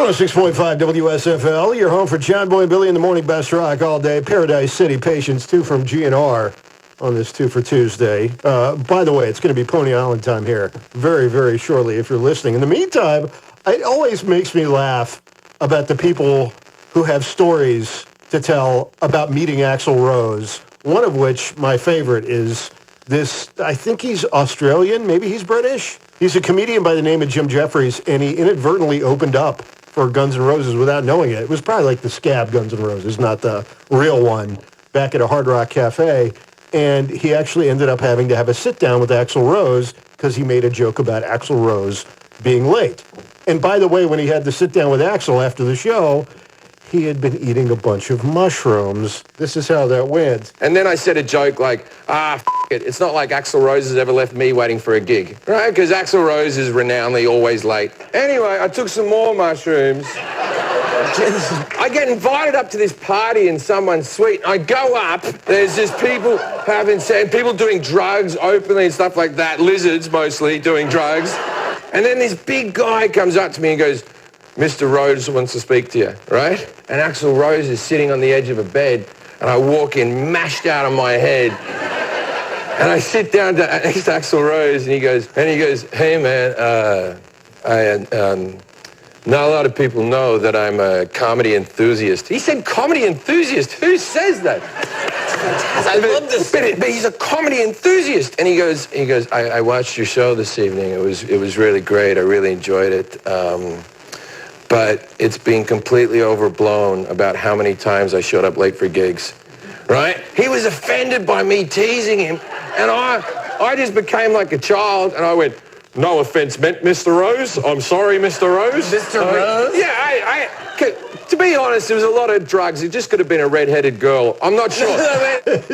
106.5 WSFL, your home for John Boy and Billy in the morning best rock all day. Paradise City Patience, 2 from GNR on this 2 for Tuesday. By the way, it's going to be Pony Island time here very, very shortly if you're listening. In the meantime, it always makes me laugh about the people who have stories to tell about meeting Axl Rose, one of which, my favorite, is this, I think he's Australian, maybe he's British. He's a comedian by the name of Jim Jeffries, and he inadvertently opened up for Guns N' Roses without knowing it. It was probably like the scab Guns N' Roses, not the real one, back at a Hard Rock Cafe. And he actually ended up having to have a sit-down with Axl Rose because he made a joke about Axl Rose being late. And by the way, when he had to sit down with Axl after the show, he had been eating a bunch of mushrooms. This is how that went. And then I said a joke like, it. It's not like Axl Rose has ever left me waiting for a gig, right? Because Axl Rose is renownedly always late. Anyway, I took some more mushrooms. I get invited up to this party in someone's suite. I go up, there's just people people doing drugs openly and stuff like that. Lizards mostly doing drugs. And then this big guy comes up to me and goes, Mr. Rose wants to speak to you, right? And Axl Rose is sitting on the edge of a bed, and I walk in mashed out of my head. And I sit down next to Axl Rose, and he goes, hey man, not a lot of people know that I'm a comedy enthusiast. He said comedy enthusiast? Who says that? I love this. But he's a comedy enthusiast. And he goes, I watched your show this evening. It was really great. I really enjoyed it. But it's been completely overblown about how many times I showed up late for gigs, right? He was offended by me teasing him, and I just became like a child, and I went, no offense meant, Mr. Rose. I'm sorry, Mr. Rose. Mr. Rose? Yeah, to be honest, there was a lot of drugs. It just could have been a red-headed girl. I'm not sure.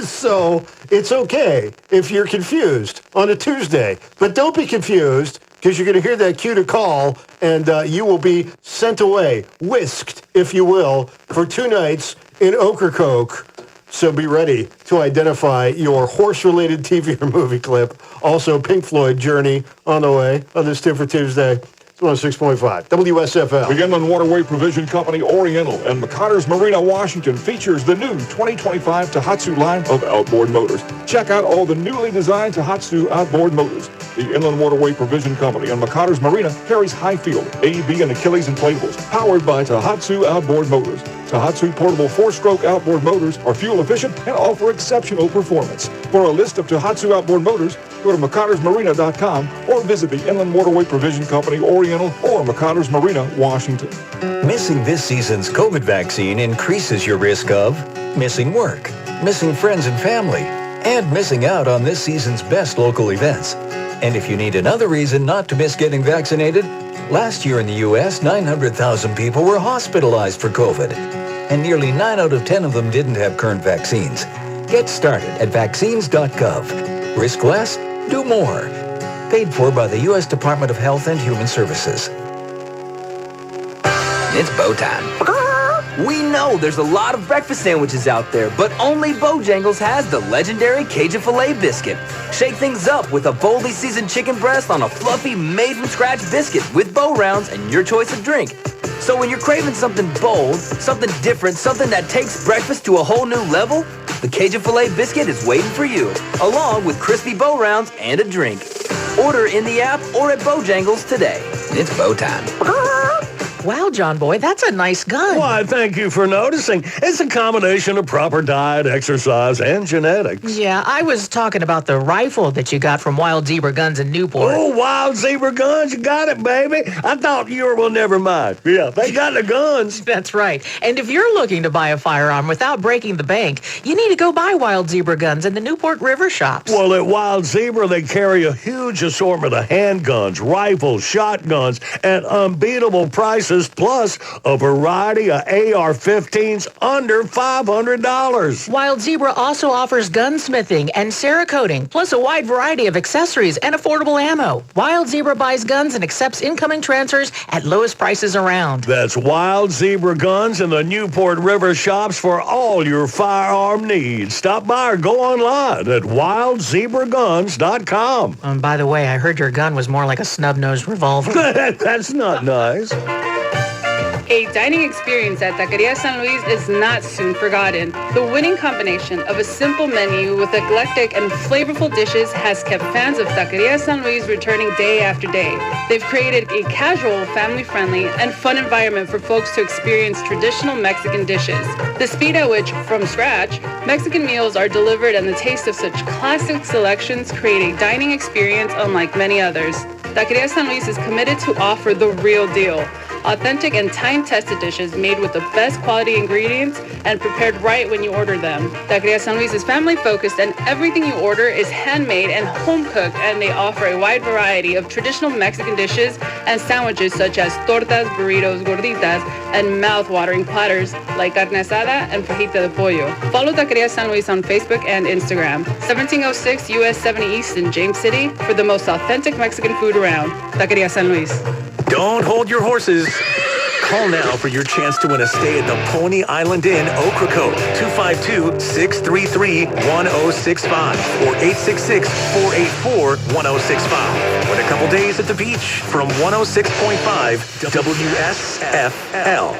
So it's okay if you're confused on a Tuesday, but don't be confused, because you're going to hear that cue to call, and you will be sent away, whisked, if you will, for 2 nights in Ocracoke. So be ready to identify your horse-related TV or movie clip. Also, Pink Floyd Journey on the way on this 2 for Tuesday. It's 106.5 WSFL. The Inland Waterway Provision Company Oriental and McConnors Marina, Washington features the new 2025 Tohatsu line of outboard motors. Check out all the newly designed Tohatsu outboard motors. The Inland Waterway Provision Company on McConnors Marina carries Highfield, A, B, and Achilles inflatables, powered by Tohatsu outboard motors. Tohatsu portable 4-stroke outboard motors are fuel efficient and offer exceptional performance. For a list of Tohatsu outboard motors, go to McConnorsMarina.com or visit the Inland Waterway Provision Company Oriental or McConnors Marina, Washington. Missing this season's COVID vaccine increases your risk of missing work, missing friends and family, and missing out on this season's best local events. And if you need another reason not to miss getting vaccinated, last year in the U.S., 900,000 people were hospitalized for COVID, and nearly 9 out of 10 of them didn't have current vaccines. Get started at vaccines.gov. Risk less, do more. Paid for by the U.S. Department of Health and Human Services. It's bow time. We know there's a lot of breakfast sandwiches out there, but only Bojangles has the legendary Cajun Filet Biscuit. Shake things up with a boldly seasoned chicken breast on a fluffy, made-from-scratch biscuit with bow rounds and your choice of drink. So when you're craving something bold, something different, something that takes breakfast to a whole new level, the Cajun Filet Biscuit is waiting for you, along with crispy bow rounds and a drink. Order in the app or at Bojangles today. It's bow time. Wow, John Boy, that's a nice gun. Why, thank you for noticing. It's a combination of proper diet, exercise, and genetics. Yeah, I was talking about the rifle that you got from Wild Zebra Guns in Newport. Oh, Wild Zebra Guns, you got it, baby. I thought you were, well, never mind. Yeah, they got the guns. That's right. And if you're looking to buy a firearm without breaking the bank, you need to go buy Wild Zebra Guns in the Newport River shops. Well, at Wild Zebra, they carry a huge assortment of handguns, rifles, shotguns, at unbeatable prices, plus a variety of AR-15s under $500. Wild Zebra also offers gunsmithing and Cerakoting, plus a wide variety of accessories and affordable ammo. Wild Zebra buys guns and accepts incoming transfers at lowest prices around. That's Wild Zebra Guns in the Newport River shops for all your firearm needs. Stop by or go online at wildzebraguns.com. By the way, I heard your gun was more like a snub-nosed revolver. That's not nice. A dining experience at Taqueria San Luis is not soon forgotten. The winning combination of a simple menu with eclectic and flavorful dishes has kept fans of Taqueria San Luis returning day after day. They've created a casual, family-friendly, and fun environment for folks to experience traditional Mexican dishes. The speed at which, from scratch, Mexican meals are delivered and the taste of such classic selections create a dining experience unlike many others. Taqueria San Luis is committed to offer the real deal. Authentic and time-tested dishes made with the best quality ingredients and prepared right when you order them. Taqueria San Luis is family-focused and everything you order is handmade and home-cooked, and they offer a wide variety of traditional Mexican dishes and sandwiches such as tortas, burritos, gorditas, and mouth-watering platters like carne asada and fajita de pollo. Follow Taqueria San Luis on Facebook and Instagram. 1706 US 70 East in James City for the most authentic Mexican food around. Taqueria San Luis. Don't hold your horses. Call now for your chance to win a stay at the Pony Island Inn, Ocracoke, 252-633-1065 or 866-484-1065. Win a couple days at the beach from 106.5 WSFL.